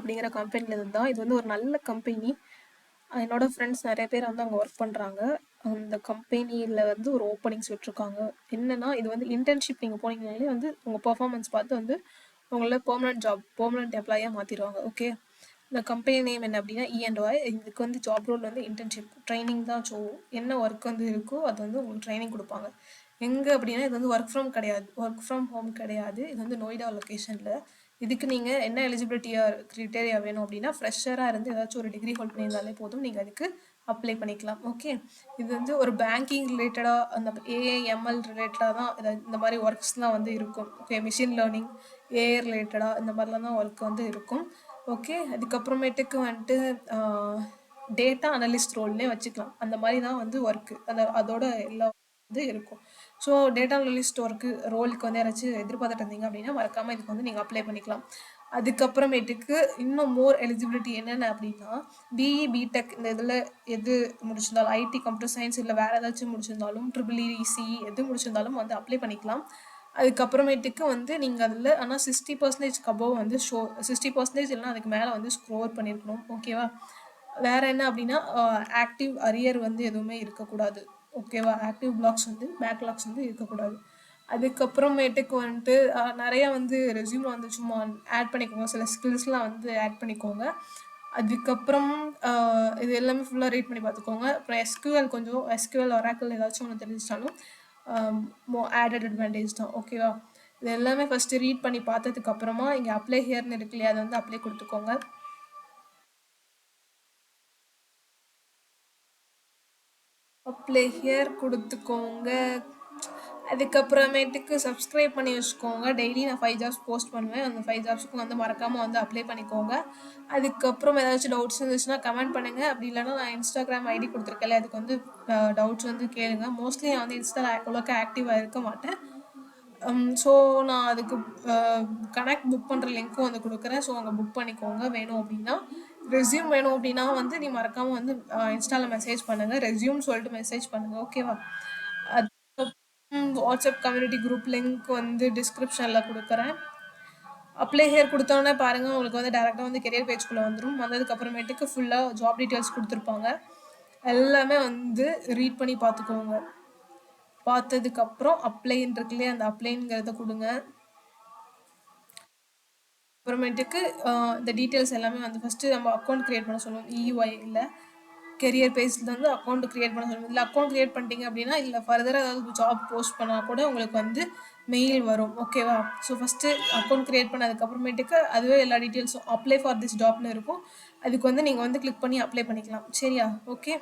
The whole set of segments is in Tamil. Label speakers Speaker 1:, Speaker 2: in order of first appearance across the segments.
Speaker 1: அப்படிங்கிற கம்பெனிலேருந்து தான். இது வந்து ஒரு நல்ல கம்பெனி. என்னோட ஃப்ரெண்ட்ஸ் நிறைய பேர் வந்து அங்கே ஒர்க் பண்ணுறாங்க. அந்த கம்பெனியில் வந்து ஒரு ஓப்பனிங்ஸ் விட்டுருக்காங்க. என்னன்னா இது வந்து இன்டர்ன்ஷிப் நீங்கள் போனீங்கனாலே வந்து உங்கள் பர்ஃபார்மன்ஸ் பார்த்து வந்து உங்களை பெர்மனன்ட் எம்ப்ளாயாக மாற்றிடுவாங்க. ஓகே, இந்த கம்பெனி நேம் என்ன அப்படின்னா E&Y. இதுக்கு வந்து ஜாப் ரோல் வந்து இன்டர்ன்ஷிப் ட்ரைனிங் தான். ஸோ என்ன ஒர்க் வந்து இருக்கோ அது வந்து உங்களுக்கு ட்ரைனிங் கொடுப்பாங்க. எங்கே அப்படின்னா இது வந்து ஒர்க் ஃப்ரம் ஹோம் கிடையாது. இது வந்து நொய்டா லொக்கேஷனில். இதுக்கு நீங்கள் என்ன கிரிட்டேரியா வேணும் அப்படின்னா ஃப்ரெஷராக இருந்து ஏதாச்சும் ஒரு டிகிரி ஹோல்ட் பண்ணியிருந்தாலே போதும், நீங்கள் அதுக்கு அப்ளை பண்ணிக்கலாம். ஓகே, இது வந்து ஒரு பேங்கிங் ரிலேட்டடாக அந்த AIML ரிலேட்டடாக தான் இந்த மாதிரி ஒர்க்ஸ்லாம் வந்து இருக்கும். ஓகே, மிஷின் லேர்னிங் AI ரிலேட்டடாக இந்த மாதிரிலாம் தான் ஒர்க் வந்து இருக்கும். ஓகே, அதுக்கப்புறமேட்டுக்கு வந்துட்டு டேட்டா அனலிஸ்ட் ரோல்லே வச்சுக்கலாம். அந்த மாதிரி தான் வந்து ஒர்க்கு அதோட எல்லா வந்து இருக்கும். ஸோ டேட்டா அனலிஸ்ட் ரோலுக்கு வந்து யாராச்சும் எதிர்பார்த்துட்டு இருந்தீங்க அப்படின்னா மறக்காமல் இதுக்கு வந்து நீங்கள் அப்ளை பண்ணிக்கலாம். அதுக்கப்புறமேட்டுக்கு இன்னும் மோர் எலிஜிபிலிட்டி என்னென்ன அப்படின்னா BE BTech இந்த இதில் எது முடிச்சிருந்தாலும் IT கம்ப்யூட்டர் சயின்ஸ் இல்லை வேறு ஏதாச்சும் முடிச்சிருந்தாலும் EEE CE எது முடிச்சிருந்தாலும் வந்து அப்ளை பண்ணிக்கலாம். அதுக்கப்புறமேட்டுக்கு வந்து நீங்கள் அதில் ஆனால் 60% அபோவ் வந்து 60% இல்லைனா அதுக்கு மேலே வந்து ஸ்கோர் பண்ணியிருக்கணும். ஓகேவா, வேறு என்ன அப்படின்னா ஆக்டிவ் அரியர் வந்து எதுவுமே இருக்கக்கூடாது. ஓகேவா, ஆக்டிவ் பேக்லாக்ஸ் வந்து இருக்கக்கூடாது. அதுக்கப்புறமேட்டுக்கு வந்துட்டு நிறையா வந்து ரெஸ்யூம் வந்து சும்மா ஆட் பண்ணிக்கோங்க. சில ஸ்கில்ஸ்லாம் வந்து ஆட் பண்ணிக்கோங்க. அதுக்கப்புறம் இது எல்லாமே ஃபுல்லாக ரீட் பண்ணி பார்த்துக்கோங்க. அப்புறம் SQL ஒராக்கிள் ஏதாச்சும் ஒன்று தெரிஞ்சிச்சாலும் ஆடட் அட்வான்டேஜ் தான். ஓகேவா, இது எல்லாமே ஃபஸ்ட்டு ரீட் பண்ணி பார்த்ததுக்கப்புறமா இங்கே அப்ளை ஹியர்னு இருக்கு இல்லையா, அதை வந்து அப்ளை கொடுத்துக்கோங்க. அப்ளை ஹியர் கொடுத்துக்கோங்க. அதுக்கப்புறமேட்டுக்கு சப்ஸ்கிரைப் பண்ணி வச்சுக்கோங்க. டெய்லி நான் 5 ஜாப்ஸ் போஸ்ட் பண்ணுவேன். அந்த 5 ஜாப்ஸுக்கும் வந்து மறக்காமல் வந்து அப்ளை பண்ணிக்கோங்க. அதுக்கப்புறம் ஏதாச்சும் டவுட்ஸ் இருந்துச்சுன்னா கமெண்ட் பண்ணுங்கள். அப்படி இல்லைனா நான் இன்ஸ்டாகிராம் ID கொடுத்துருக்கேன், அதுக்கு வந்து டவுட்ஸ் வந்து கேளுங்க. மோஸ்ட்லி நான் வந்து இன்ஸ்டாவில் அவ்வளோக்கா ஆக்டிவாக இருக்க மாட்டேன். ஸோ நான் அதுக்கு கனெக்ட் புக் பண்ணுற லிங்க்கும் வந்து கொடுக்குறேன். ஸோ அங்கே புக் பண்ணிக்கோங்க. வேணும் அப்படின்னா ரெஸ்யூம் வேணும் அப்படின்னா வந்து நீ மறக்காமல் வந்து இன்ஸ்டாவில் மெசேஜ் பண்ணுங்கள். ரெஸ்யூம் சொல்லிட்டு மெசேஜ் பண்ணுங்கள். ஓகேவா, வாட்ஸ்அப் கம்யூனிட்டி குரூப் லிங்க் வந்து டிஸ்கிரிப்ஷனில் கொடுக்குறேன். அப்ளை ஹியர் கொடுத்தோன்னே பாருங்கள், உங்களுக்கு வந்து டேரெக்டாக வந்து கெரியர் பேஜ்குள்ளே வந்துடும். வந்ததுக்கப்புறமேட்டுக்கு ஃபுல்லாக ஜாப் டீட்டெயில்ஸ் கொடுத்துருப்பாங்க. எல்லாமே வந்து ரீட் பண்ணி பார்த்துக்கோங்க. பார்த்ததுக்கப்புறம் அப்ளைன்னு இருக்கு இல்லையா, அந்த அப்ளைங்கிறத கொடுங்க. அப்புறமேட்டுக்கு இந்த டீட்டெயில்ஸ் எல்லாமே வந்து ஃபஸ்ட்டு நம்ம அக்கௌண்ட் க்ரியேட் பண்ண சொல்லுவோம். EY இல்லை கெரியர் பேஜில் வந்து அக்கௌண்ட் க்ரியேட் பண்ண சொல்லுவோம். இல்லை அக்கௌண்ட் க்ரியேட் பண்ணிட்டீங்க அப்படின்னா இல்லை ஃபர்தராக ஏதாவது ஜாப் போஸ்ட் பண்ணால் கூட உங்களுக்கு வந்து மெயில் வரும். ஓகேவா, ஸோ ஃபஸ்ட்டு அக்கௌண்ட் க்ரியேட் பண்ணதுக்கப்புறமேட்டுக்கு அதுவே எல்லா டீட்டெயில்ஸும் அப்ளை ஃபார் திஸ் ஜாப்னு இருக்கும். அதுக்கு வந்து நீங்கள் வந்து கிளிக் பண்ணி அப்ளை பண்ணிக்கலாம். சரியா, ஓகே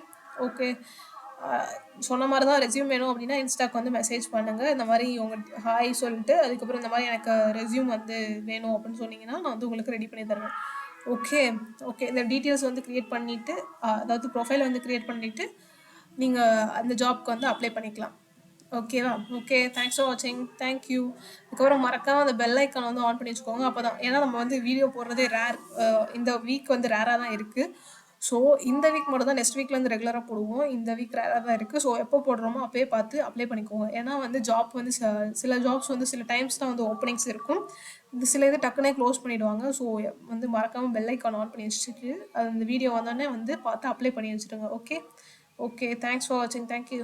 Speaker 1: சொன்ன மாதிரி தான். ரெஸ்யூம் வேணும் அப்படின்னா இன்ஸ்டாக்கு வந்து மெசேஜ் பண்ணுங்கள். இந்த மாதிரி உங்கள் ஹாய் சொல்லிட்டு அதுக்கப்புறம் இந்த மாதிரி எனக்கு ரெஸ்யூம் வந்து வேணும் அப்படின்னு சொன்னீங்கன்னா நான் வந்து உங்களுக்கு ரெடி பண்ணி தருவேன். ஓகே, இந்த டீட்டெயில்ஸ் வந்து க்ரியேட் பண்ணிவிட்டு அதாவது ப்ரொஃபைல் வந்து க்ரியேட் பண்ணிவிட்டு நீங்கள் அந்த ஜாப்க்கு வந்து அப்ளை பண்ணிக்கலாம். ஓகேவா, தேங்க்ஸ் ஃபார் வாட்சிங். தேங்க்யூ. அதுக்கப்புறம் மறக்காமல் அந்த பெல் ஐக்கான் வந்து ஆன் பண்ணி வச்சுக்கோங்க. அப்போ தான், ஏன்னா நம்ம வந்து வீடியோ போடுறதே ரேர். இந்த வீக் வந்து ரேராக தான் இருக்குது. ஸோ இந்த வீக் மட்டும் தான், நெக்ஸ்ட் வீக்கில் வந்து ரெகுலராக போடுவோம். இந்த வீக் ரேராக தான் இருக்குது. ஸோ எப்போ போடுறோமோ அப்போயே பார்த்து அப்ளை பண்ணிக்கோங்க. ஏன்னா வந்து ஜாப் வந்து சில ஜாப்ஸ் வந்து சில டைம்ஸ் தான் வந்து ஓப்பனிங்ஸ் இருக்கும். சில இது டக்குனே க்ளோஸ் பண்ணிவிடுவாங்க. ஸோ வந்து மறக்காமல் பெல் ஐக்கான் ஆன் பண்ணி வச்சுட்டு அந்த வீடியோ வந்தோடனே வந்து பார்த்து அப்ளை பண்ணி வச்சுடுங்க. ஓகே, தேங்க்ஸ் ஃபார் வாட்சிங். தேங்க்யூ.